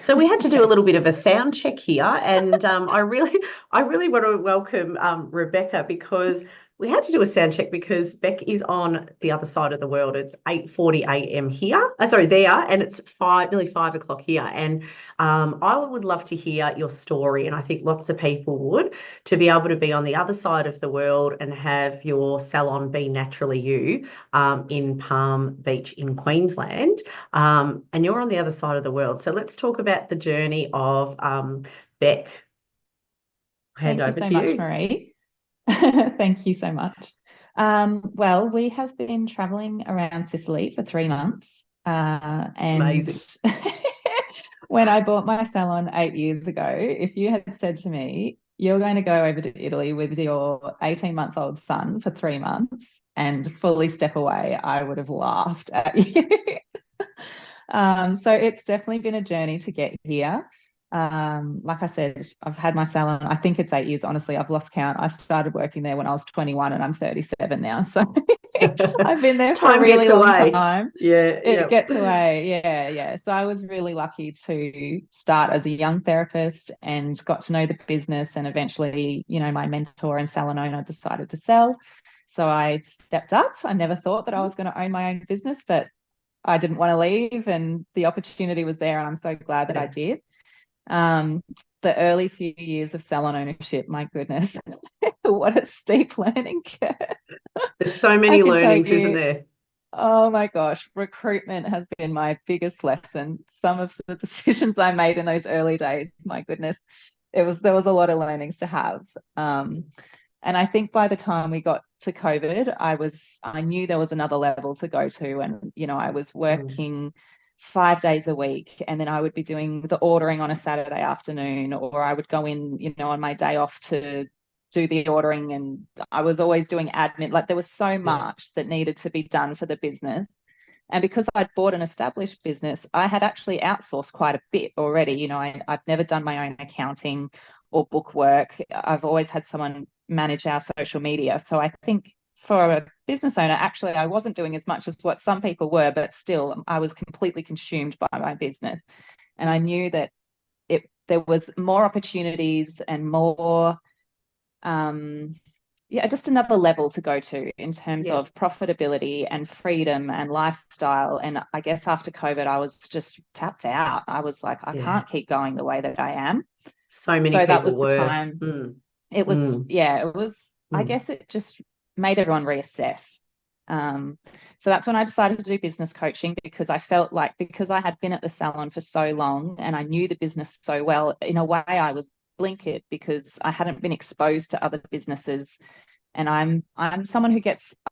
So we had to do a Okay. little bit of a sound check here, and I really want to welcome Rebecca because we had to do a sound check because Beck is on the other side of the world. It's 8:40 a.m. here. Sorry, there, and it's nearly 5 o'clock here. And I would love to hear your story, and I think lots of people would, to be able to be on the other side of the world and have your salon be naturally you in Palm Beach in Queensland. And you're on the other side of the world. So let's talk about the journey of Beck. Hand Thank you over so to much, you. Marie. Thank you so much. Well, we have been traveling around Sicily for 3 months. And Amazing. when I bought my salon 8 years ago, if you had said to me, you're going to go over to Italy with your 18-month-old son for 3 months and fully step away, I would have laughed at you. So it's definitely been a journey to get here. Like I said, I've had my salon, I think it's 8 years, honestly. I've lost count. I started working there when I was 21 and I'm 37 now. So I've been there for a Time really gets long away. time. Yeah, It yeah. gets away. Yeah, yeah. So I was really lucky to start as a young therapist and got to know the business. And eventually, my mentor and salon owner decided to sell. So I stepped up. I never thought that I was going to own my own business, but I didn't want to leave and the opportunity was there. And I'm so glad that I Yeah. did. Um, the early few years of salon ownership, my goodness, what a steep learning curve. There's so I many can tell learnings, isn't you, there? oh my gosh, recruitment has been my biggest lesson. Some of the decisions I made in those early days, my goodness, there was a lot of learnings to have. Um, and I think by the time we got to COVID, I knew there was another level to go to. And, I was Mm. working 5 days a week, and then I would be doing the ordering on a Saturday afternoon, or I would go in, on my day off to do the ordering. And I was always doing admin. Like there was so Yeah. much that needed to be done for the business. And because I'd bought an established business, I had actually outsourced quite a bit already. I've never done my own accounting or book work. I've always had someone manage our social media. So I think for a business owner, actually, I wasn't doing as much as what some people were, but still, I was completely consumed by my business. And I knew that there was more opportunities and more yeah, just another level to go to in terms Yeah. of profitability and freedom and lifestyle. And I guess after COVID, I was just tapped out. I was like, I Yeah. can't keep going the way that I am. So many So that people was the were. time. Mm, It was, mm, yeah, it was, I mm. guess it just made everyone reassess. Um, so that's when I decided to do business coaching because I felt like because I had been at the salon for so long and I knew the business so well, in a way I was blinkered because I hadn't been exposed to other businesses. And I'm someone who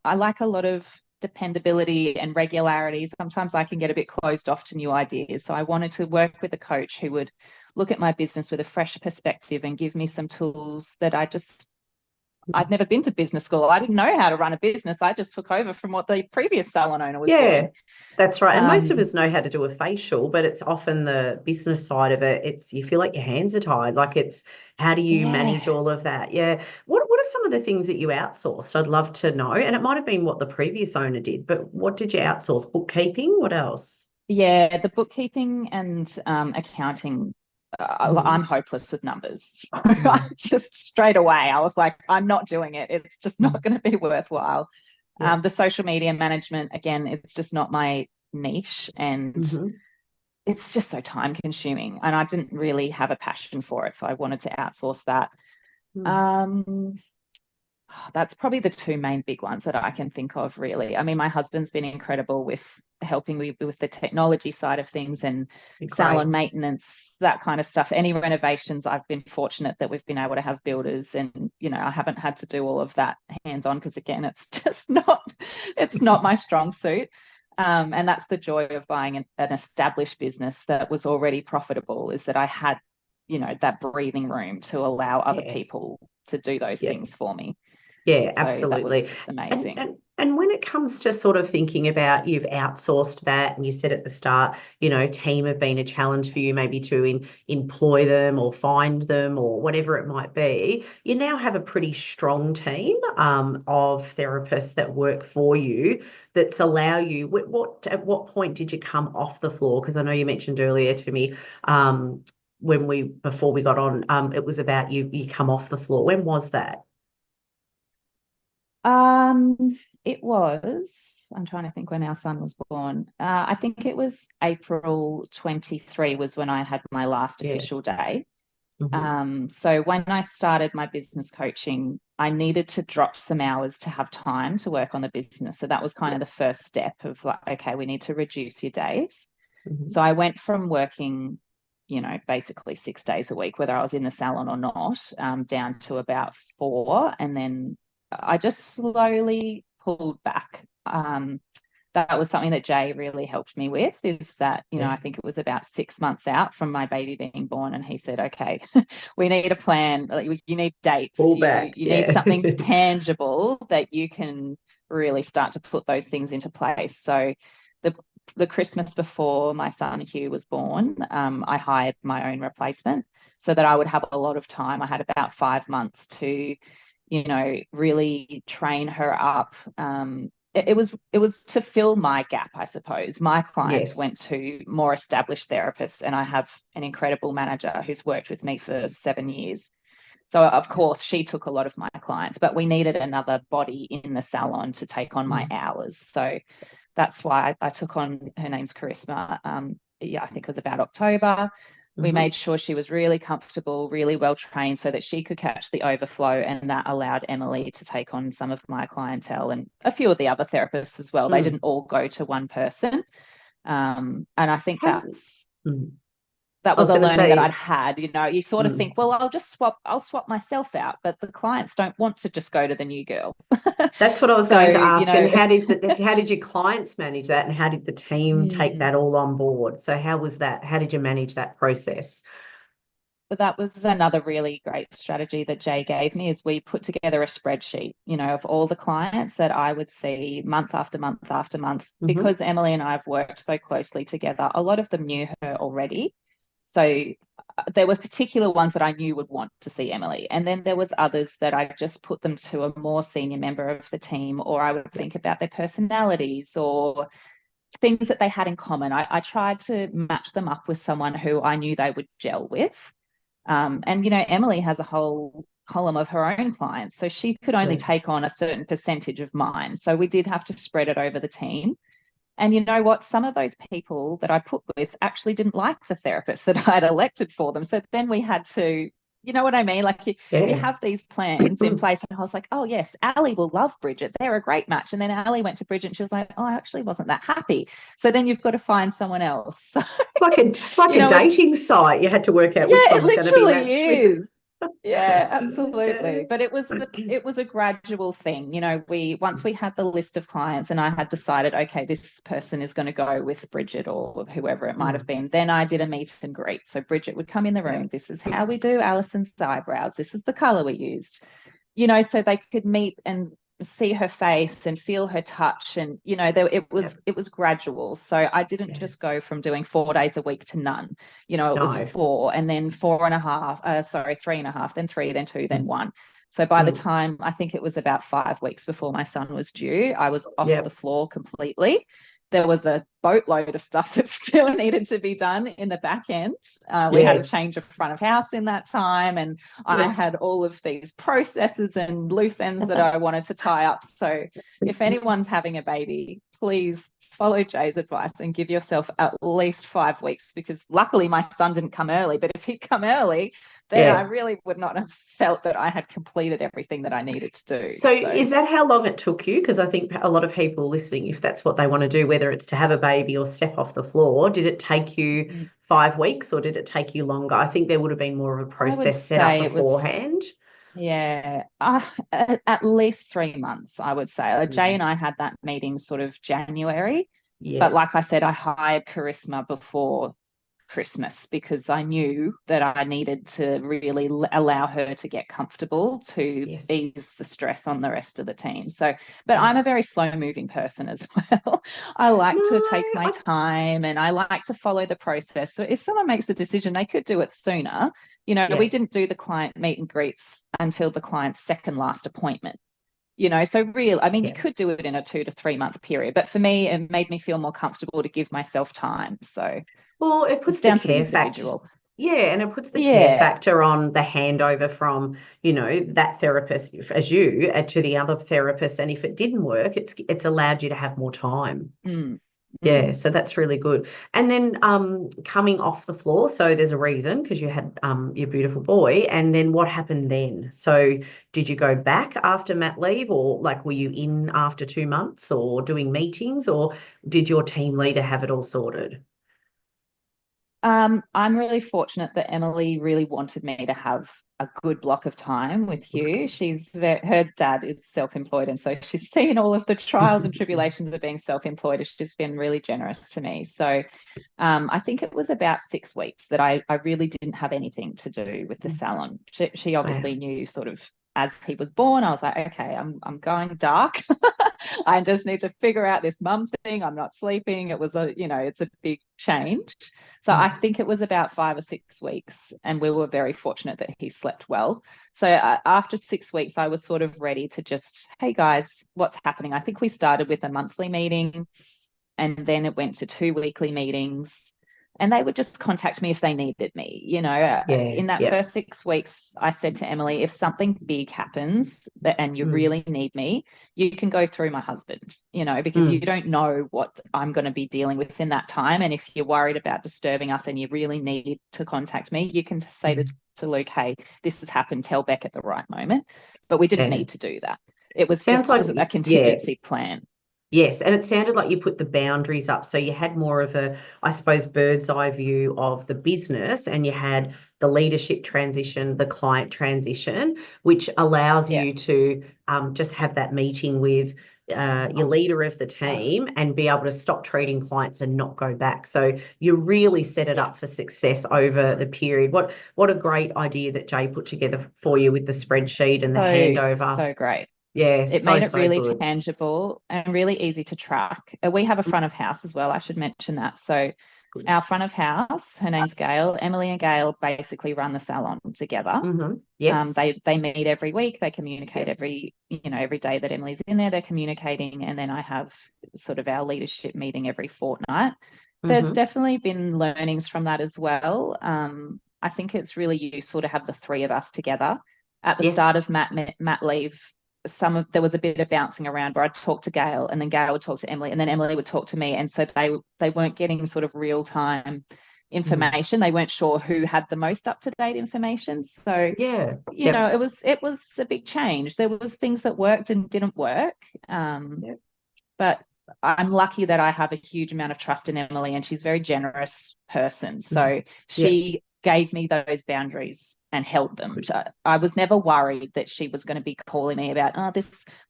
I like a lot of dependability and regularity. Sometimes I can get a bit closed off to new ideas. So I wanted to work with a coach who would look at my business with a fresh perspective and give me some tools that I'd never been to business school. I didn't know how to run a business. I just took over from what the previous salon owner was Yeah, doing. that's right. And most of Um, us know how to do a facial, but it's often the business side of it. It's you feel like your hands are tied. Like it's how do you yeah, manage all of that? Yeah. What are some of the things that you outsourced? I'd love to know. And it might have been what the previous owner did, but what did you outsource? Bookkeeping? What else? yeah, the bookkeeping and accounting. I'm Mm, hopeless with numbers. So I mm, just straight away, I was like, I'm not doing it. It's just not mm. going to be worthwhile. Yeah. The social media management, again, it's just not my niche and Hmm. it's just so time consuming. And I didn't really have a passion for it. So I wanted to outsource that. Mm. Um, that's probably the two main big ones that I can think of, really. I mean, my husband's been incredible with helping me with the technology side of things and Great. salon maintenance, that kind of stuff. Any renovations, I've been fortunate that we've been able to have builders, and I haven't had to do all of that hands on because again, it's just not my strong suit. And that's the joy of buying an established business that was already profitable is that I had, that breathing room to allow other Yeah. people to do those Yeah. things for me. Yeah, So that was absolutely. And, amazing. and and when it comes to sort of thinking about you've outsourced that, and you said at the start, team have been a challenge for you, maybe to employ them or find them or whatever it might be. You now have a pretty strong team of therapists that work for you that's allow you. At what point did you come off the floor? Because I know you mentioned earlier to me when we before we got on, it was about you come off the floor. When was that? Um, it was, I'm trying to think when our son was born. I think it was April 23 was when I had my last Yeah. official day. Hmm. So when I started my business coaching, I needed to drop some hours to have time to work on the business. So that was kind Yeah. of the first step of like, okay, we need to reduce your days. Hmm. So I went from working, basically 6 days a week, whether I was in the salon or not, down to about four. And then I just slowly pulled back. That was something that Jay really helped me with, is that, Yeah. I think it was about 6 months out from my baby being born. And he said, okay, we need a plan. Like, you need dates. Pull You, back. you need Yeah. something tangible that you can really start to put those things into place. So the the Christmas before my son Hugh was born, I hired my own replacement so that I would have a lot of time. I had about 5 months to, really train her up. It was to fill my gap, I suppose. My clients Yes. went to more established therapists, and I have an incredible manager who's worked with me for 7 years. So of course she took a lot of my clients, but we needed another body in the salon to take on my Mm. hours. So that's why I took on, her name's Charisma. Yeah, I think it was about October. We Hmm. made sure she was really comfortable, really well trained so that she could catch the overflow. And that allowed Emily to take on some of my clientele and a few of the other therapists as well. They Mm. didn't all go to one person. And I think How, mm. that I was was a going to learning that say, I'd had. You sort of mm, think, well, I'll swap myself out, but the clients don't want to just go to the new girl. that's what I was So, going to ask. And how did your clients manage that, and how did the team take mm, that all on board? So how was that? How did you manage that process? but that was another really great strategy that Jay gave me, is we put together a spreadsheet, of all the clients that I would see month after month after month. Hmm. Because Emily and I have worked so closely together, a lot of them knew her already. So there were particular ones that I knew would want to see Emily. And then there was others that I just put them to a more senior member of the team, or I would think about their personalities or things that they had in common. I tried to match them up with someone who I knew they would gel with. And Emily has a whole column of her own clients, so she could only Yeah. take on a certain percentage of mine. So we did have to spread it over the team. And you know what? Some of those people that I put with actually didn't like the therapist that I'd elected for them. So then we had to, you know what I mean? Like you Yeah. have these plans in place. And I was like, oh, yes, Ali will love Bridget. They're a great match. And then Ali went to Bridget and she was like, oh, I actually wasn't that happy. So then you've got to find someone else. So, It's like a it's, dating site. You had to work out which yeah, it one's going to be literally matched with. is. Yeah, Yeah. absolutely. But it was a gradual thing. We once we had the list of clients and I had decided, okay, this person is going to go with Bridget or whoever it might have Mm. been, then I did a meet and greet. So Bridget would come in the Yeah. room. This is how we do Alison's eyebrows. This is the color we used. So they could meet and see her face and feel her touch. And it Yeah. was it was gradual. So I didn't Yeah. just go from doing 4 days a week to none. It was No. four, and then four and a half, sorry, 3.5, then three, then two, then Mm. one. So by the Mm. time, I think it was about 5 weeks before my son was due, I was off the Yep. floor completely. There was a boatload of stuff that still needed to be done in the back end. We had a Yeah. change of front of house in that time, and I Yes. had all of these processes and loose ends that I wanted to tie up. So if anyone's having a baby, please follow Jay's advice and give yourself at least 5 weeks, because luckily my son didn't come early. But if he'd come early, then I Yeah. really would not have felt that I had completed everything that I needed to do. So So is that how long it took you? Because I think a lot of people listening, if that's what they want to do, whether it's to have a baby or step off the floor, did it take you 5 weeks or did it take you longer? I think there would have been more of a I would process set up say it was, beforehand. yeah, at least 3 months, I would say. Jay Mm. and I had that meeting sort of January. But like I Yes. said, I hired Charisma before Christmas because I knew that I needed to really allow her to get comfortable to Yes. ease the stress on the rest of the team. So, but I'm Yeah. a very slow moving person as well. I like No, to take my I, time and I like to follow the process. So if someone makes a decision, they could do it sooner. We yeah. didn't do the client meet and greets until the client's second last appointment. So real, I mean, you Yeah. could do it in a 2 to 3 month period, but for me, it made me feel more comfortable to give myself time. So Well, it it's puts the down to the care factor. individual. Yeah, and it puts the care Yeah. factor on the handover from, that therapist as you to the other therapist. And if it didn't work, it's allowed you to have more time. Mm, Yeah, mm. so that's really good. And then coming off the floor, so there's a reason because you had your beautiful boy. And then what happened then? So did you go back after mat leave, or like were you in after 2 months or doing meetings, or did your team leader have it all sorted? I'm really fortunate that Emily really wanted me to have a good block of time with Hugh. Her dad is self-employed, and so she's seen all of the trials and tribulations of being self-employed. And she's been really generous to me. So I think it was about 6 weeks that I really didn't have anything to do with the salon. She obviously Wow. knew sort of as he was born. I was like, okay, I'm going dark. I just need to figure out this mum thing. I'm not sleeping. It's a big change. So I Mm. think it was about 5 or 6 weeks, and we were very fortunate that he slept well. So after 6 weeks, I was sort of ready to just, hey guys, what's happening? I think we started with a monthly meeting, and then it went to 2 weekly meetings. And they would just contact me if they needed me. Yeah, In that yeah. first 6 weeks, I said to Emily, if something big happens and you Mm. really need me, you can go through my husband, because you Mm. don't know what I'm going to be dealing with in that time. And if you're worried about disturbing us and you really need to contact me, you can say Mm. to Luke, hey, this has happened, tell Beck at the right moment. But we didn't Yeah. need to do that. It was Sounds just like, a yeah. contingency plan. Yes, and it sounded like you put the boundaries up. So you had more of a, I suppose, bird's eye view of the business, and you had the leadership transition, the client transition, which allows Yeah. you to just have that meeting with your leader of the team and be able to stop treating clients and not go back. So you really set it Yeah. up for success over the period. What a great idea that Jay put together for you with the spreadsheet and the So, handover. so great. Yeah, It so, made it so really good. tangible and really easy to track. We have a front of house as well. I should mention that. So Good. our front of house, her name's Gail. Emily and Gail basically run the salon together. Yes. They meet every week. They communicate Yep. every day that Emily's in there. They're communicating, and then I have sort of our leadership meeting every fortnight. There's Mm-hmm. definitely been learnings from that as well. I think it's really useful to have the three of us together. At the start Yes. of mat leave, there was a bit of bouncing around where I'd talk to Gail, and then Gail would talk to Emily, and then Emily would talk to me, and so they weren't getting sort of real time Mm. information. They weren't sure who had the most up to date information. So Yeah. Yep. it was a big change. There was things that worked and didn't work, Yep. but I'm lucky that I have a huge amount of trust in Emily, and she's a very generous person. Mm. So Yep. she gave me those boundaries and held them. Good. So I was never worried that she was going to be calling me about, oh,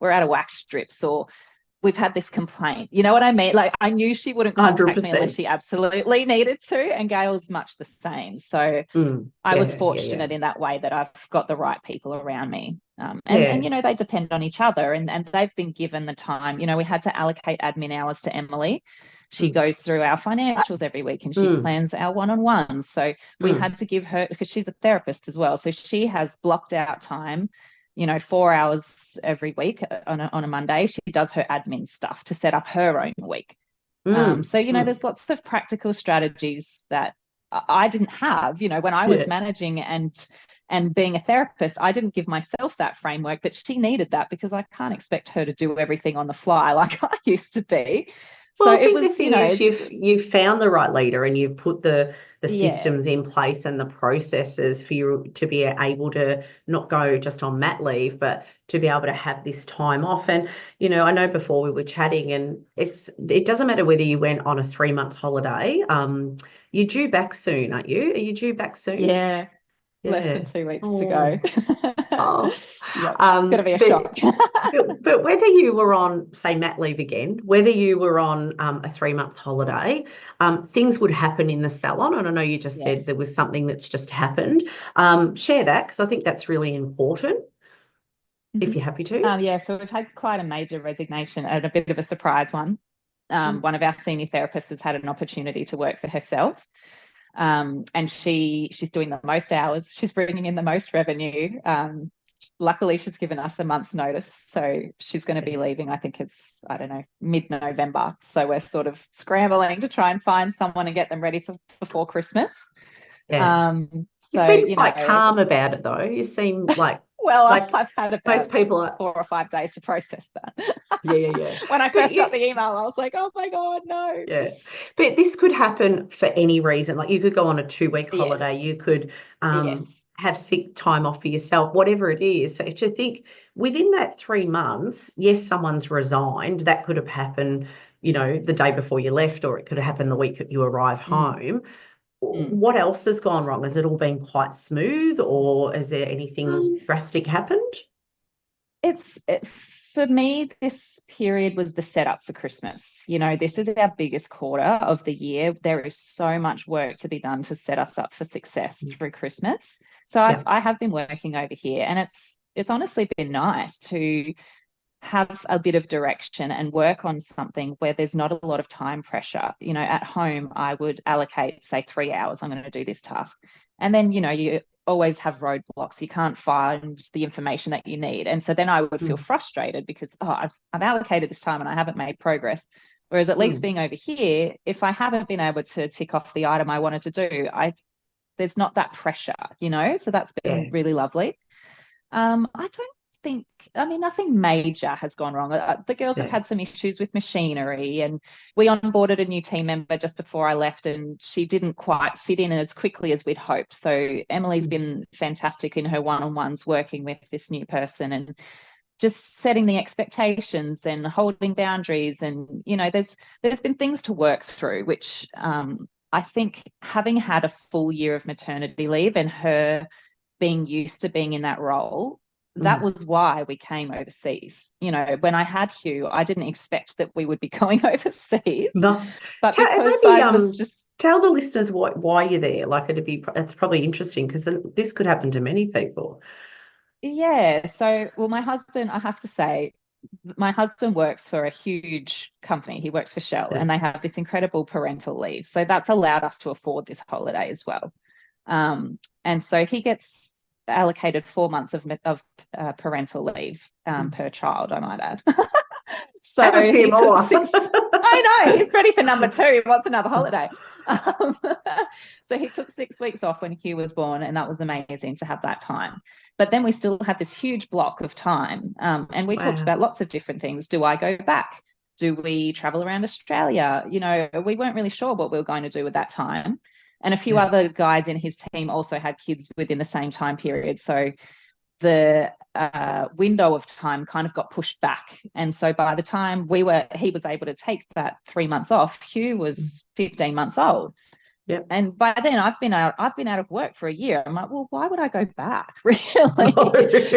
we're out of wax strips, or we've had this complaint. You know what I mean? Like, I knew she wouldn't contact me unless 100%. she absolutely needed to, and Gail's much the same. So Mm. I was Yeah. Yeah. Yeah. fortunate in that way that I've got the right people around me. And Yeah. they depend on each other, and they've been given the time. We had to allocate admin hours to Emily. She Mm. goes through our financials every week, and she Mm. plans our one-on-ones. So we Mm. had to give her, because she's a therapist as well. So she has blocked out time, 4 hours every week on a Monday. She does her admin stuff to set up her own week. Mm. So, Mm. there's lots of practical strategies that I didn't have, when I was Yeah. managing and being a therapist. I didn't give myself that framework, but she needed that because I can't expect her to do everything on the fly like I used to be. So Well, I it think the was, thing is you've found the right leader and you've put the yeah, systems in place and the processes for you to be able to not go just on mat leave, but to be able to have this time off. And I know before we were chatting, and it doesn't matter whether you went on a 3 month holiday. You're due back soon, aren't you? Are you due back soon? yeah, less than Yeah. 2 weeks to go. Oh. Oh, Yeah, it's going to be a but shock. but whether you were on, say, mat leave again, whether you were on a 3 month holiday, things would happen in the salon. And I know you just said there Yes. was something that's just happened. Share that because I think that's really important if Mhm. you're happy to. Yeah, so we've had quite a major resignation and a bit of a surprise one. Mm. One of our senior therapists has had an opportunity to work for herself. And she's doing the most hours. She's bringing in the most revenue. Luckily, she's given us a month's notice. So she's going to be leaving, I think it's, I don't know, mid-November. So we're sort of scrambling to try and find someone and get them ready for before Christmas. Yeah. You So, seem quite calm about it though. You seem well, like I've had most about people are. 4 or 5 days to process that. Yeah, yeah, yeah. When I But first got the email, I was like, oh my God, no. yeah. But this could happen for any reason. Like you could go on a 2 week Yes, holiday, you could yes. have sick time off for yourself, whatever it is. So to think within that 3 months, yes, someone's resigned. That could have happened, the day before you left, or it could have happened the week that you arrive Mm, home. mm. What else has gone wrong? Has it all been quite smooth, or has there anything Um, drastic happened? for me, this period was the setup for Christmas. This is our biggest quarter of the year. There is so much work to be done to set us up for success through Christmas. So Yeah. I have been working over here, and it's honestly been nice to have a bit of direction and work on something where there's not a lot of time pressure. At home, I would allocate, say, 3 hours. I'm going to do this task. And then, you always have roadblocks. You can't find the information that you need. And so then I would feel Mm. frustrated because, I've allocated this time and I haven't made progress. Whereas at least Mm. being over here, if I haven't been able to tick off the item I wanted to do, there's not that pressure. So that's been Yeah. really lovely. I don't think, I mean, nothing major has gone wrong. The girls have Yeah. had some issues with machinery, and we onboarded a new team member just before I left, and she didn't quite fit in as quickly as we'd hoped. So Emily's Mm. been fantastic in her one-on-ones working with this new person and just setting the expectations and holding boundaries. And, there's been things to work through, which I think having had a full year of maternity leave and her being used to being in that role, that Mm. was why we came overseas. When I had Hugh, I didn't expect that we would be going overseas, No. but because Maybe I was just, tell the listeners why you're there. Like it's probably interesting because this could happen to many people. yeah. So, well, my husband, I have to say, my husband works for a huge company. He works for Shell, Yeah. and they have this incredible parental leave. So that's allowed us to afford this holiday as well. And so he gets allocated 4 months of parental leave Mm. per child, I might add. And a So few he took more. six. I know, he's ready for number two. He wants another holiday. Um, so he took 6 weeks off when Hugh was born, and that was amazing to have that time. But then we still had this huge block of time. And we talked Wow. about lots of different things. Do I go back? Do we travel around Australia? We weren't really sure what we were going to do with that time. And a few Yeah. other guys in his team also had kids within the same time period. So the window of time kind of got pushed back. And so by the time he was able to take that 3 months off, Hugh was Mm. 15 months old. Yep. And by then I've been out of work for a year. I'm like, well, why would I go back? No. Really?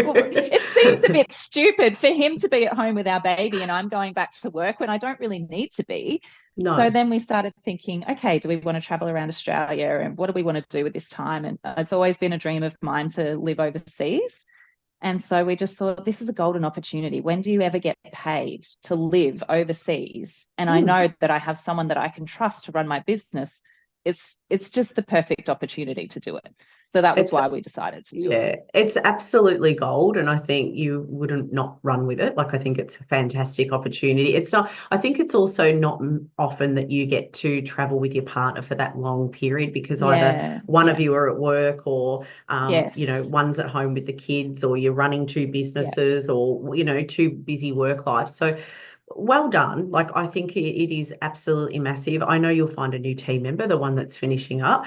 Well, it seems a bit stupid for him to be at home with our baby and I'm going back to work when I don't really need to be. So No. then we started thinking, okay, do we want to travel around Australia and what do we want to do with this time? And it's always been a dream of mine to live overseas. And so we just thought, this is a golden opportunity. When do you ever get paid to live overseas? And I Mm. know that I have someone that I can trust to run my business. It's just the perfect opportunity to do it. So that was It's why we decided to do it. Yeah, it's absolutely gold, and I think you wouldn't not run with it. Like I think it's a fantastic opportunity. It's not. I think it's also not often that you get to travel with your partner for that long period because either Yeah, one of yeah, you are at work, or yes, one's at home with the kids, or you're running two yeah. businesses, or two busy work lives. So well done. Like I think it is absolutely massive. I know you'll find a new team member, the one that's finishing up.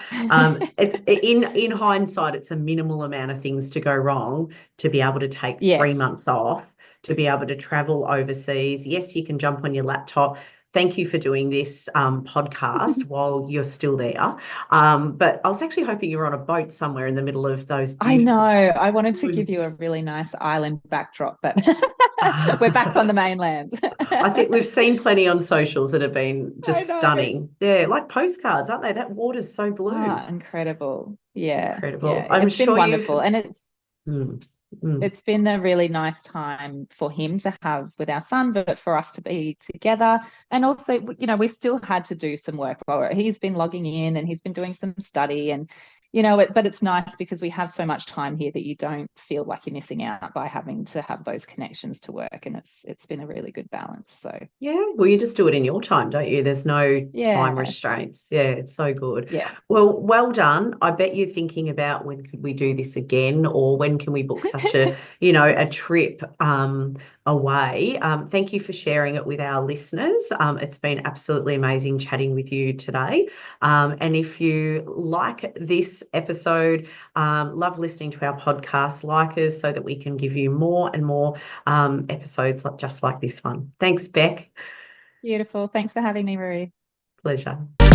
It's in hindsight, it's a minimal amount of things to go wrong to be able to take three Yes, months off, to be able to travel overseas. Yes, you can jump on your laptop. thank you for doing this podcast while you're still there. But I was actually hoping you were on a boat somewhere in the middle of those I know. beautiful I wanted to give you a moons. really nice island backdrop, but we're back on the mainland. I think we've seen plenty on socials that have been I just know. stunning. Yeah, like postcards, aren't they? That water's so blue. Ah, incredible. Yeah, Incredible. yeah. I'm It's been sure you've. wonderful. And it's Mm, mm. it's been a really nice time for him to have with our son, but for us to be together. And also, we still had to do some work while he's been logging in and he's been doing some study. And, but it's nice because we have so much time here that you don't feel like you're missing out by having to have those connections to work. And it's been a really good balance. So, Yeah, well, you just do it in your time, don't you? There's no time yeah, restraints. Yeah, it's so good. yeah. Well, well done. I bet you're thinking about when could we do this again, or when can we book such a trip away. Thank you for sharing it with our listeners. It's been absolutely amazing chatting with you today. And if you like this episode, love listening to our podcast, like us so that we can give you more and more episodes just like this one. Thanks, Beck. Beautiful. Thanks for having me, Marie. Pleasure.